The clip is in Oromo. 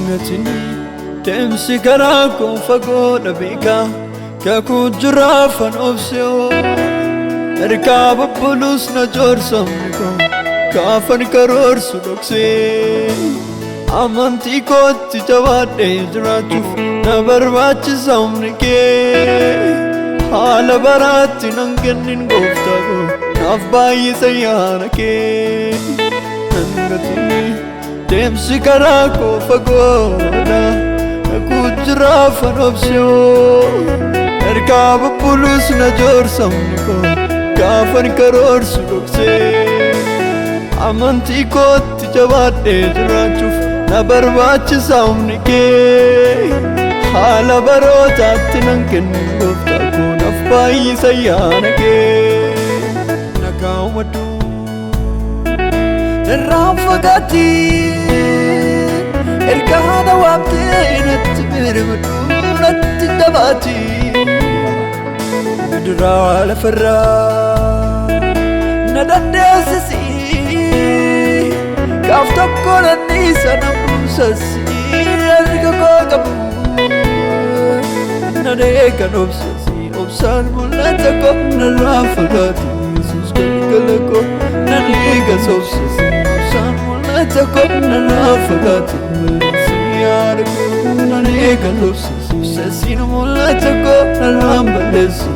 Angatini deemsi karaa koo fagoodha beeka kakuu jiraafan obsee ergaa bubbulus na joorsamni koo kaafan karoorsu dhoksee amantii kootti jabaadhee jiraachuuf na barbaachisa humni kee haala baraatti nan kennin gooftaa koo naaf baay'isa yaada kee Angatini deemsi karaa koo fagoodha kakuu jiraafan obsee ergaa bubbulus na joorsamni koo kaafan karoorsu dhoksee amantii kootti jabaadhee jiraachuuf na barbaachisa humni kee haala barootaatti nan kennin gooftaa koo naaf baay'isa yaada kee nagaa uummadhu narraan fagaatiin ergaa haadha waamtee natti birmadhu natti jabaatii gidiraa lafarraa na dandeessisii gaaf tokko nanniisa na buusasii erga koo qabu na deekan obsaan mul'ata koo narraan fagaatu Yesuus galgala koo na deekas obsasii obsaan mul'ata koo narraan fagaatu yaada koo na deekan obsasii mul'ata koo narraan balleessu